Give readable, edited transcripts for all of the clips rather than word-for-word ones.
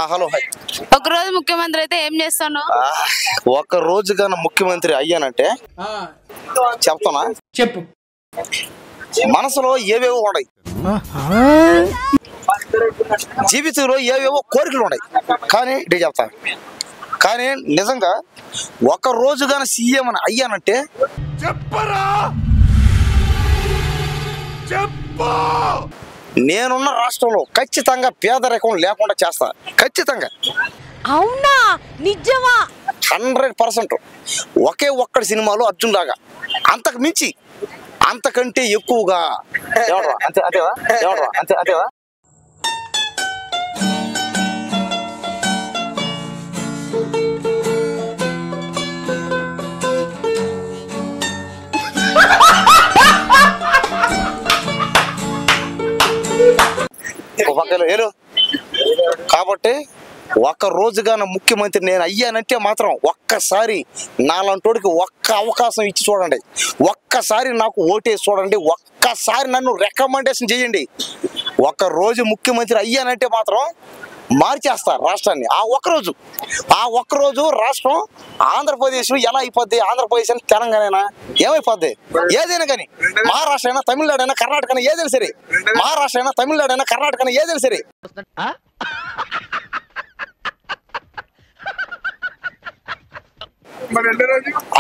Hello ఒక రోజు ముఖ్యమంత్రి అయితే ఏం చేస్తాను? ఒక రోజుగాన ముఖ్యమంత్రి అయ్యానంటే చెప్తానా? చెప్పు. మనసులో ఏవేవో ఉన్నాయి, జీవితంలో ఏవేవో కోరికలు ఉన్నాయి. కానీ ఇదే చెప్తాను, కానీ నిజంగా ఒక రోజుగాన సీఎం అని అయ్యానంటే నేనున్న రాష్ట్రంలో ఖచ్చితంగా పేదరికం లేకుండా చేస్తా. ఖచ్చితంగా. అవునా? నిజమా? 100%. ఒకే ఒక్కడి సినిమాలో అర్జున్ లాగా, అంతకు మించి అంతకంటే ఎక్కువగా. అంతేవా? కాబట్టి ఒక్క రోజుగాన ముఖ్యమంత్రి నేను అయ్యానంటే మాత్రం ఒక్కసారి నాలంటోడికి ఒక్క అవకాశం ఇచ్చి చూడండి, ఒక్కసారి నాకు ఓటేసి చూడండి, ఒక్కసారి నన్ను రికమెండేషన్ చేయండి. ఒక్క రోజు ముఖ్యమంత్రి అయ్యానంటే మాత్రం మార్చేస్తా రాష్ట్రాన్ని. ఆ ఒక్కరోజు రాష్ట్రం ఆంధ్రప్రదేశ్ ఎలా అయిపోద్ది? ఆంధ్రప్రదేశ్ అని తెలంగాణ ఏమైపోద్ది? ఏదైనా కానీ, మహారాష్ట్ర అయినా తమిళనాడు అయినా కర్ణాటక అయినా ఏదైనా సరే, మహారాష్ట్ర అయినా తమిళనాడు అయినా కర్ణాటక అయినా ఏదైనా సరే,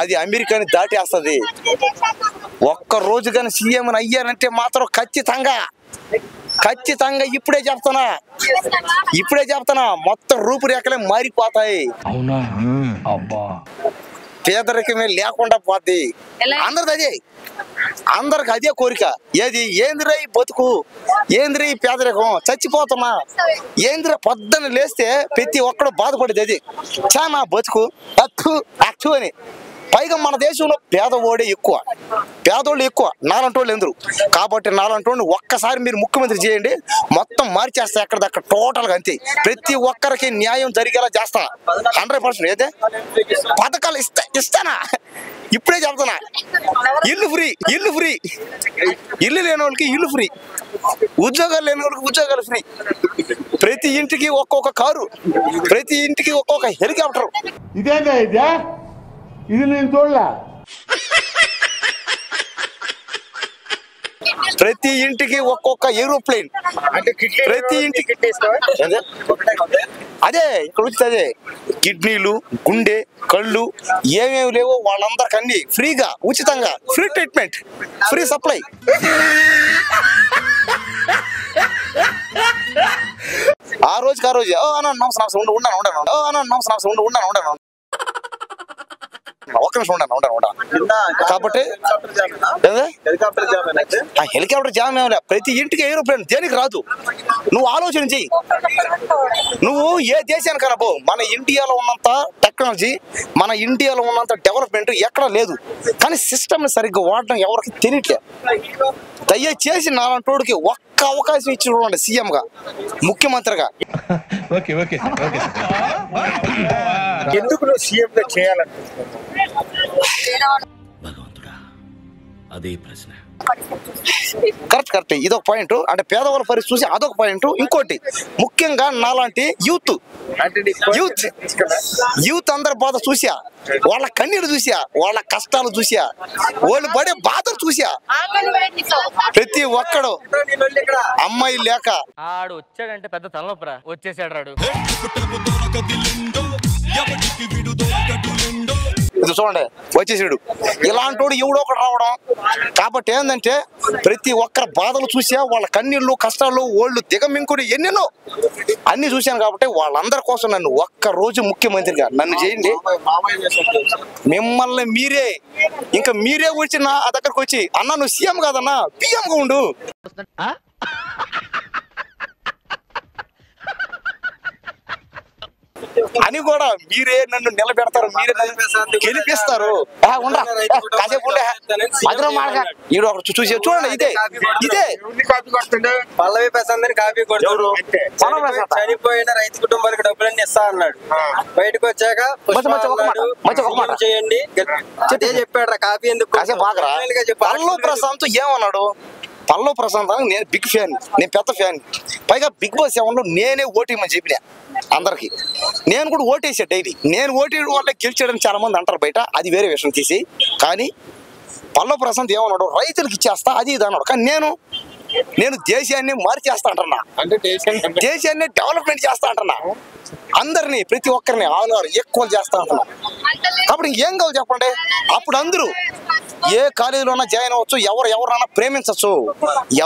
అది అమెరికాని దాటేస్తుంది. ఒక్క రోజు కానీ సీఎం అని అయ్యానంటే మాత్రం ఖచ్చితంగా ఇప్పుడే చెప్తానా మొత్తం రూపురేఖలే మారిపోతాయి. అవునా? అబ్బా, పేదరికమే లేకుండా పోద్ది. అందరికి అదే కోరిక. ఏందిరా ఈ బతుకు, ఏందిరా ఈ పేదరికం, చచ్చిపోతున్నా, ఏందిరా పొద్దున్న లేస్తే ప్రతి ఒక్కడు బాధపడేది అది. చాలా బతుకు అచ్చు అని. పైగా మన దేశంలో పేదవాళ్ళు ఎక్కువ, నాలంటోళ్ళు ఎందురు. కాబట్టి నాలంటోళ్ళు ఒక్కసారి మీరు ముఖ్యమంత్రి చేయండి, మొత్తం మార్చేస్తా ఎక్కడిదక్కడ టోటల్గా. అంతే, ప్రతి ఒక్కరికి న్యాయం జరిగేలా చేస్తా 100%. అయితే పథకాలు ఇస్తానా? ఇప్పుడే చెప్తానా. ఇల్లు ఫ్రీ, ఇల్లు లేని వాళ్ళకి ఇల్లు ఫ్రీ, ఉద్యోగాలు లేని వాళ్ళకి ఉద్యోగాలు ఫ్రీ, ప్రతి ఇంటికి ఒక్కొక్క కారు, ప్రతి ఇంటికి ఒక్కొక్క హెలికాప్టర్. ఇది నేను చూడలే. ప్రతి ఇంటికి ఒక్కొక్క ఏరోప్లేన్, ప్రతి ఇంటికి అదే ఇక్కడ వచ్చి అదే కిడ్నీలు, గుండె, కళ్ళు ఏమేమి లేవో వాళ్ళందరికి అన్ని ఫ్రీగా, ఉచితంగా, ఫ్రీ ట్రీట్మెంట్, ఫ్రీ సప్లై. ఆ రోజుకి నమస్కారం ఉన్నాను. ఒక్క నిమిషం ఉంటాను. కాబట్టి హెలికాప్టర్ జామ్ ఏమలే, ప్రతి ఇంటికి ఏరోప్లేన్. దేనికి రాదు? నువ్వు ఆలోచన చెయ్యి. నువ్వు ఏ దేశానికైనా పో, మన ఇండియాలో ఉన్నంత టెక్నాలజీ, మన ఇండియాలో ఉన్నంత డెవలప్మెంట్ ఎక్కడా లేదు. కానీ సిస్టమ్ని సరిగ్గా వాడడం ఎవరికి తెలియట్లే. దయచేసి నాలంటోడికి ఒక్క అవకాశం ఇచ్చి చూడండి, సీఎం గా, ముఖ్యమంత్రిగా. ఎందుకు నువ్వు సీఎం గా చేయాలనుకుంటున్నావు? భగవంతుడా, అదే ప్రశ్న. కరెక్ట్. ఇదొక పాయింట్. అంటే పేదవాళ్ళ పరిస్థితి చూసి అదొక పాయింట్. ఇంకోటి ముఖ్యంగా నాలాంటి యూత్ అందరి బాధ చూసా, వాళ్ళ కన్నీరు చూసా, వాళ్ళ కష్టాలు చూసా, వాళ్ళు పడే బాధలు చూసా. ప్రతి ఒక్కడు అమ్మాయి లేక ఆడు వచ్చాడంటే పెద్ద తలనొప్పరా, వచ్చేసాడు రాడు. ఇది చూడండి, వచ్చేసాడు. ఇలాంటోడు ఎవడో ఒకటి రావడం. కాబట్టి ఏంటంటే ప్రతి ఒక్కరి బాధలు చూసా, వాళ్ళ కన్నీళ్ళు, కష్టాలు, వాళ్ళు దిగమింకుని ఎన్నెన్నో అన్ని చూశాను. కాబట్టి వాళ్ళందరి కోసం నన్ను ఒక్క రోజు ముఖ్యమంత్రిగా నన్ను చేయండి. మిమ్మల్ని మీరే వచ్చి నా దగ్గరకు వచ్చి, అన్న నువ్వు సీఎం కాదన్నా, పిఎంగా ఉండు అని కూడా మీరే నన్ను నిలబెడతారు, మీరే నన్ను గెలిపిస్తారు. కాసేపు ఉండే ఈడు ఒకటి చూసి చూడండి. ఇదే పల్లవి ప్రశాంత్ కాపీ కొడుతాడు. చనిపోయిన రైతు కుటుంబాలకు డబ్బులన్నీ ఇస్తా అన్నాడు. బయటకు వచ్చాక చేయండి చెప్పాడు. కాపీ ఎందుకు? పల్లవి ప్రశాంత్ ఏమన్నాడు? పల్లవి ప్రశాంత్ నేను బిగ్ ఫ్యాన్, నేను పెద్ద ఫ్యాన్. పైగా బిగ్ బాస్ 7లో నేనే ఓటిమని చెప్పినా. అందరికి. నేను కూడా ఓటేసా డైలీ. నేను ఓటేయడం వల్ల గెలిచాడని చాలా మంది అంటారు బయట, అది వేరే విషయం తీసి. కానీ పల్లవ ప్రశాంత్ ఏమన్నాడు, రైతులకు ఇచ్చేస్తా అది ఇది అన్నాడు. కానీ నేను దేశాన్ని మార్చేస్తా అంటున్నా, అంటే దేశాన్ని డెవలప్మెంట్ చేస్తా అంటున్నా, అందరినీ ప్రతి ఒక్కరిని ఆల్ ఓవర్ ఈక్వల్ చేస్తా అంటున్నా. కాబట్టి ఏం కావాలి చెప్పండి? అప్పుడు అందరూ ఏ కాలేజీలోనా జాయిన్ అవ్వచ్చు, ఎవరైనా ప్రేమించవచ్చు,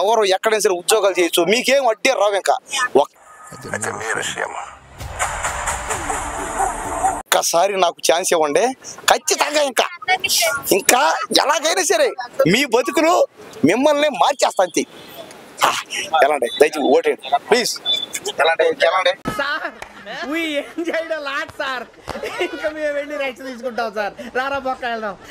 ఎవరు ఎక్కడైనా సరే ఉద్యోగాలు చేయొచ్చు, మీకేం అడ్డే రావు. ఇంకా ఒక్కసారి నాకు ఛాన్స్ ఇవ్వండి, ఖచ్చితంగా ఇంకా ఎలాగైనా సరే మీ బతుకులు మిమ్మల్ని మార్చేస్తా అంతే. ఎలాంటి దయచేసి ఓటేయండి ప్లీజ్. ఎలాంటి ఏం చేయడం లాట్ సార్, ఇంకా మేము వెళ్ళి రైట్స్ తీసుకుంటాం సార్. రారా పక్క వెళ్దాం.